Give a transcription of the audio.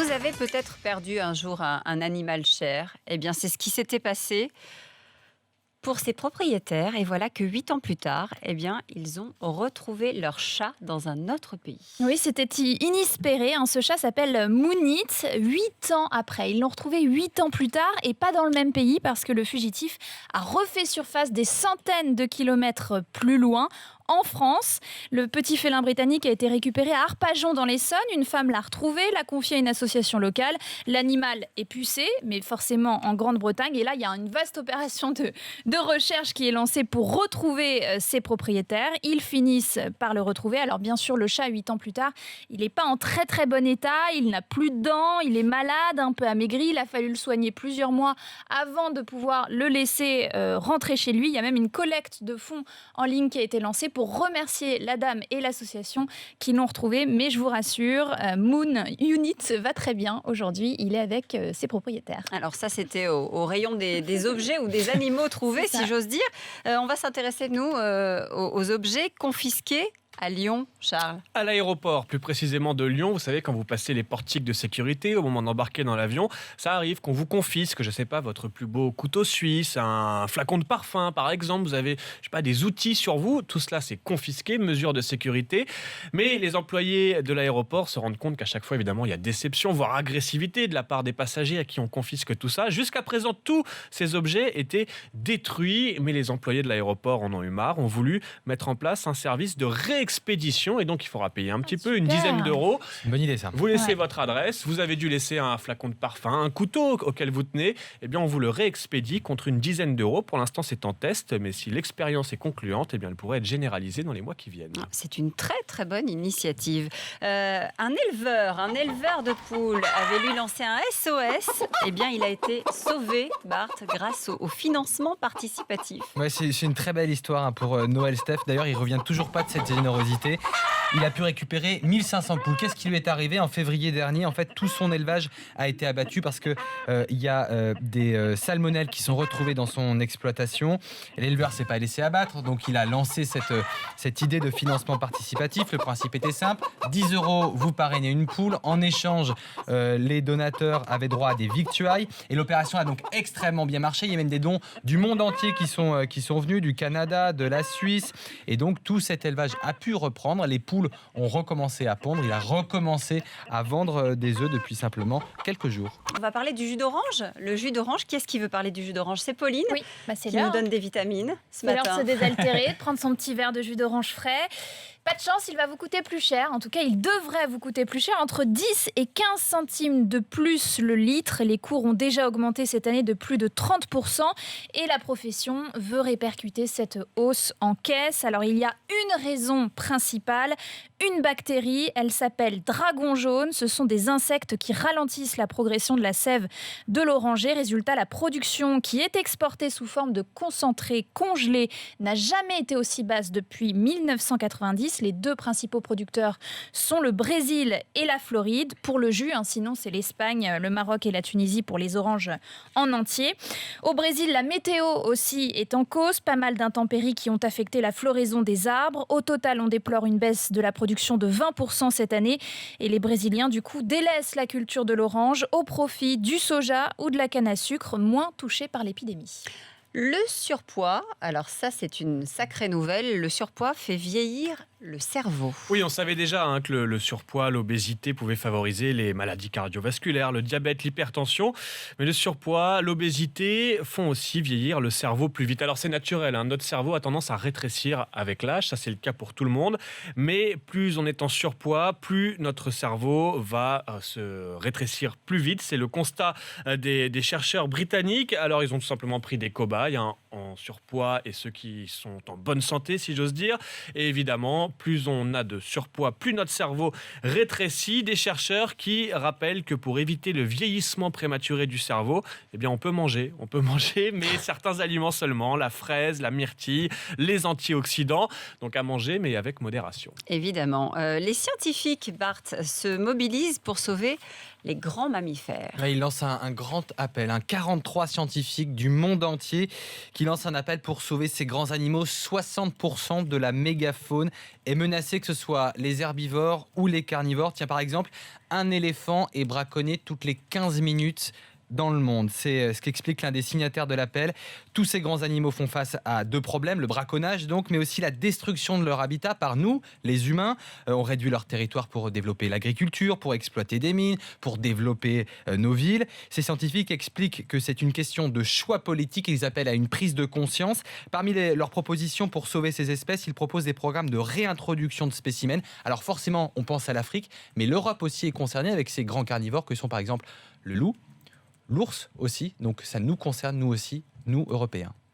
Vous avez peut-être perdu un jour un animal cher. Eh bien, c'est ce qui s'était passé pour ses propriétaires. Et voilà que 8 ans plus tard, eh bien, ils ont retrouvé leur chat dans un autre pays. Oui, c'était inespéré. Ce chat s'appelle Mounit. 8 ans après, ils l'ont retrouvé 8 ans plus tard et pas dans le même pays parce que le fugitif a refait surface des centaines de kilomètres plus loin. En France, le petit félin britannique a été récupéré à Arpajon dans l'Essonne. Une femme l'a retrouvé, l'a confié à une association locale. L'animal est pucé, mais forcément en Grande-Bretagne. Et là, il y a une vaste opération de recherche qui est lancée pour retrouver ses propriétaires. Ils finissent par le retrouver. Alors bien sûr, le chat, 8 ans plus tard, il n'est pas en très très bon état. Il n'a plus de dents, il est malade, un peu amaigri. Il a fallu le soigner plusieurs mois avant de pouvoir le laisser rentrer chez lui. Il y a même une collecte de fonds en ligne qui a été lancée pour remercier la dame et l'association qui l'ont retrouvé. Mais je vous rassure, Moon Unit va très bien aujourd'hui. Il est avec ses propriétaires. Alors ça, c'était au rayon des objets ou des animaux trouvés, si j'ose dire. On va s'intéresser, nous, aux objets confisqués à Lyon, Charles. À l'aéroport, plus précisément de Lyon, vous savez, quand vous passez les portiques de sécurité au moment d'embarquer dans l'avion, ça arrive qu'on vous confisque, je sais pas, votre plus beau couteau suisse, un flacon de parfum par exemple, vous avez, je sais pas, des outils sur vous, tout cela c'est confisqué, mesure de sécurité. Mais les employés de l'aéroport se rendent compte qu'à chaque fois, évidemment, il y a déception, voire agressivité de la part des passagers à qui on confisque tout ça. Jusqu'à présent, tous ces objets étaient détruits, mais les employés de l'aéroport en ont eu marre, ont voulu mettre en place un service de réexpédition, et donc il faudra payer un petit peu, une dizaine d'euros. Une bonne idée ça. Vous laissez votre adresse, vous avez dû laisser un flacon de parfum, un couteau auquel vous tenez, eh bien on vous le réexpédie contre une dizaine d'euros. Pour l'instant c'est en test, mais si l'expérience est concluante, eh bien elle pourrait être généralisée dans les mois qui viennent. C'est une très très bonne initiative. Un éleveur de poules avait lui lancé un SOS. Eh bien il a été sauvé, Bart, grâce au financement participatif. Ouais, c'est une très belle histoire pour Noël Steph. D'ailleurs, il revient toujours pas de cette générosité. Il a pu récupérer 1500 poules. Qu'est-ce qui lui est arrivé en février dernier? En fait, tout son élevage a été abattu parce que il y a des salmonelles qui sont retrouvées dans son exploitation. Et l'éleveur s'est pas laissé abattre, donc il a lancé cette idée de financement participatif. Le principe était simple: 10 euros, vous parrainez une poule. En échange, les donateurs avaient droit à des victuailles. Et l'opération a donc extrêmement bien marché. Il y a même des dons du monde entier qui sont venus, du Canada, de la Suisse. Et donc, tout cet élevage a pu reprendre. Les poules ont recommencé à pondre. Il a recommencé à vendre des œufs depuis simplement quelques jours. On va parler du jus d'orange. Le jus d'orange, qui est-ce qui veut parler du jus d'orange? C'est Pauline, Oui, c'est qui là. nous donne des vitamines ce C'est l'heure matin. de se désaltérer, de prendre son petit verre de jus d'orange frais. Pas de chance, il va vous coûter plus cher. En tout cas, il devrait vous coûter plus cher, entre 10 et 15 centimes de plus le litre. Les cours ont déjà augmenté cette année de plus de 30%. Et la profession veut répercuter cette hausse en caisse. Alors, il y a une raison principale, une bactérie. Elle s'appelle dragon jaune. Ce sont des insectes qui ralentissent la progression de la sève de l'oranger. Résultat, la production qui est exportée sous forme de concentré congelé n'a jamais été aussi basse depuis 1990. Les deux principaux producteurs sont le Brésil et la Floride pour le jus. Sinon, c'est l'Espagne, le Maroc et la Tunisie pour les oranges en entier. Au Brésil, la météo aussi est en cause. Pas mal d'intempéries qui ont affecté la floraison des arbres. Au total, on déplore une baisse de la production de 20% cette année. Et les Brésiliens, du coup, délaissent la culture de l'orange au profit du soja ou de la canne à sucre, moins touchés par l'épidémie. Le surpoids, alors ça c'est une sacrée nouvelle, le surpoids fait vieillir le cerveau. Oui, on savait déjà que le surpoids, l'obésité pouvaient favoriser les maladies cardiovasculaires, le diabète, l'hypertension. Mais le surpoids, l'obésité font aussi vieillir le cerveau plus vite. Alors c'est naturel, notre cerveau a tendance à rétrécir avec l'âge, ça c'est le cas pour tout le monde. Mais plus on est en surpoids, plus notre cerveau va se rétrécir plus vite. C'est le constat des chercheurs britanniques. Alors ils ont tout simplement pris des cobayes en surpoids et ceux qui sont en bonne santé, si j'ose dire. Et évidemment, plus on a de surpoids, plus notre cerveau rétrécit. Des chercheurs qui rappellent que pour éviter le vieillissement prématuré du cerveau, eh bien on peut manger, mais certains aliments seulement, la fraise, la myrtille, les antioxydants. Donc à manger, mais avec modération. Évidemment. Les scientifiques, Bart, se mobilisent pour sauver les grands mammifères. Ouais, il lance un grand appel, 43 scientifiques du monde entier qui lancent un appel pour sauver ces grands animaux. 60% de la mégafaune est menacée, que ce soit les herbivores ou les carnivores. Tiens, par exemple, un éléphant est braconné toutes les 15 minutes dans le monde. C'est ce qu'explique l'un des signataires de l'appel. Tous ces grands animaux font face à deux problèmes, le braconnage donc, mais aussi la destruction de leur habitat par nous, les humains. On réduit leur territoire pour développer l'agriculture, pour exploiter des mines, pour développer nos villes. Ces scientifiques expliquent que c'est une question de choix politique. Ils appellent à une prise de conscience. Parmi leurs propositions pour sauver ces espèces, ils proposent des programmes de réintroduction de spécimens. Alors forcément, on pense à l'Afrique, mais l'Europe aussi est concernée avec ces grands carnivores que sont par exemple le loup, l'ours aussi, donc ça nous concerne nous aussi, nous Européens.